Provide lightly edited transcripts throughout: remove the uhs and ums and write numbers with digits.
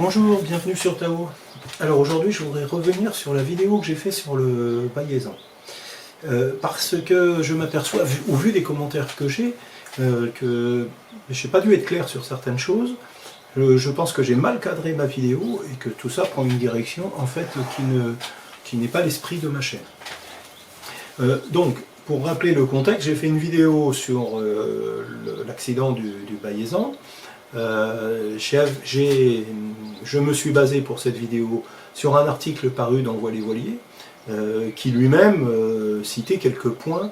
Bonjour, bienvenue sur Tao. Alors aujourd'hui je voudrais revenir sur la vidéo que j'ai fait sur le Bayézan. Parce que je m'aperçois, au vu des commentaires que j'ai, que je n'ai pas dû être clair sur certaines choses. Je pense que j'ai mal cadré ma vidéo et que tout ça prend une direction en fait qui n'est pas l'esprit de ma chaîne. Donc, pour rappeler le contexte, j'ai fait une vidéo sur l'accident du Bayézan. Je me suis basé pour cette vidéo sur un article paru dans Voilier Voilier qui lui-même citait quelques points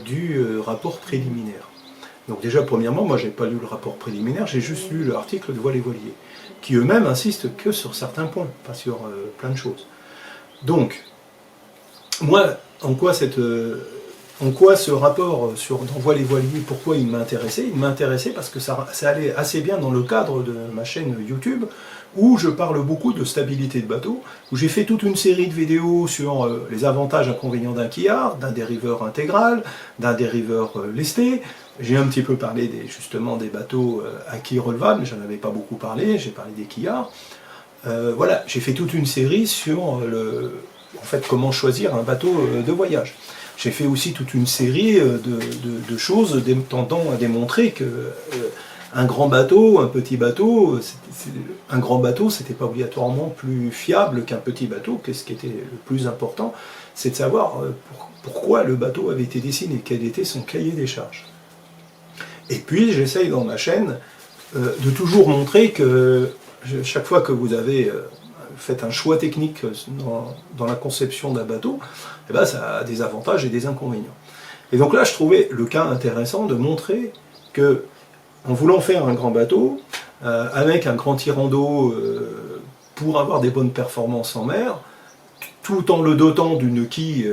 du rapport préliminaire. Donc déjà, premièrement, moi j'ai pas lu le rapport préliminaire, j'ai juste lu l'article de Voilier Voilier, qui eux-mêmes insistent que sur certains points, pas sur plein de choses. Donc, moi, en quoi ce rapport dans Voilier Voilier, pourquoi il m'a intéressé? Il m'a intéressé parce que ça allait assez bien dans le cadre de ma chaîne YouTube, où je parle beaucoup de stabilité de bateau, où j'ai fait toute une série de vidéos sur les avantages et inconvénients d'un quillard, d'un dériveur intégral, d'un dériveur lesté. J'ai un petit peu parlé justement des bateaux à quille relevable, mais j'en avais pas beaucoup parlé, j'ai parlé des quillards. Voilà, j'ai fait toute une série sur en fait, comment choisir un bateau de voyage. J'ai fait aussi toute une série de choses tendant à démontrer que un grand bateau, un petit bateau, un grand bateau, c'était pas obligatoirement plus fiable qu'un petit bateau. Ce qui était le plus important, c'est de savoir pourquoi le bateau avait été dessiné, quel était son cahier des charges. Et puis j'essaye dans ma chaîne de toujours montrer que chaque fois que vous avez fait un choix technique dans la conception d'un bateau, eh ben, ça a des avantages et des inconvénients. Et donc là, je trouvais le cas intéressant de montrer que, en voulant faire un grand bateau, avec un grand tirant d'eau pour avoir des bonnes performances en mer, tout en le dotant d'une quille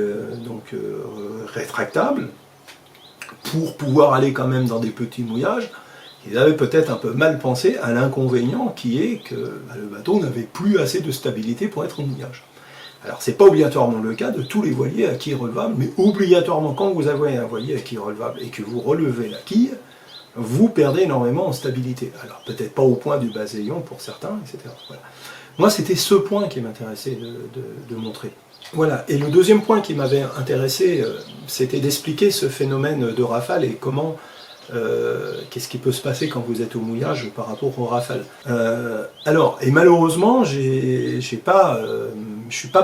rétractable, pour pouvoir aller quand même dans des petits mouillages, ils avaient peut-être un peu mal pensé à l'inconvénient qui est que le bateau n'avait plus assez de stabilité pour être au mouillage. Alors c'est pas obligatoirement le cas de tous les voiliers à quille relevable, mais obligatoirement quand vous avez un voilier à quille relevable et que vous relevez la quille, vous perdez énormément en stabilité. Alors peut-être pas au point du baséion pour certains, etc. Voilà. Moi c'était ce point qui m'intéressait de montrer. Voilà, et le deuxième point qui m'avait intéressé, c'était d'expliquer ce phénomène de rafale et comment qu'est-ce qui peut se passer quand vous êtes au mouillage par rapport aux rafales. Alors, et malheureusement, je suis pas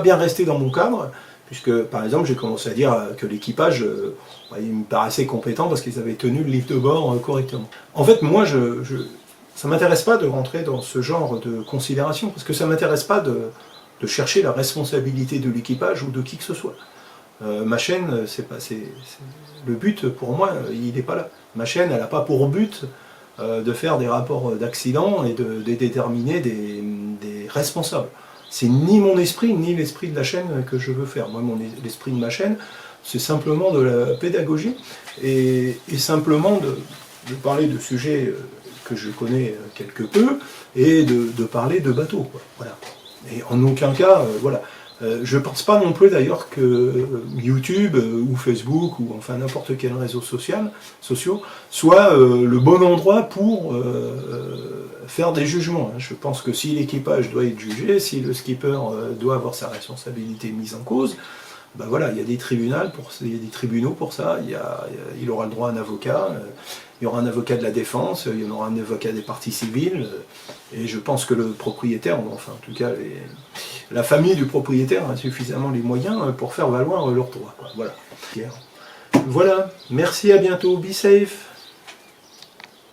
bien resté dans mon cadre, puisque par exemple j'ai commencé à dire que l'équipage, il me paraissait compétent parce qu'ils avaient tenu le livre de bord correctement. En fait, moi, ça m'intéresse pas de rentrer dans ce genre de considération, parce que ça m'intéresse pas de chercher la responsabilité de l'équipage ou de qui que ce soit. Ma chaîne, le but pour moi, il n'est pas là. Ma chaîne, elle n'a pas pour but de faire des rapports d'accident et de déterminer des responsables. C'est ni mon esprit, ni l'esprit de la chaîne que je veux faire. Moi, l'esprit de ma chaîne, c'est simplement de la pédagogie et simplement de parler de sujets que je connais quelque peu et de parler de bateaux, quoi. Voilà. Et en aucun cas, voilà. Je ne pense pas non plus d'ailleurs que YouTube ou Facebook ou enfin n'importe quel réseau social soit le bon endroit pour faire des jugements. Je pense que si l'équipage doit être jugé, si le skipper doit avoir sa responsabilité mise en cause, ben voilà, il y a des tribunaux pour ça, il aura le droit à un avocat, il y aura un avocat de la défense, il y en aura un avocat des parties civiles, et je pense que le propriétaire, enfin en tout cas la famille du propriétaire a suffisamment les moyens pour faire valoir leurs droits. Voilà. Voilà, merci, à bientôt, be safe.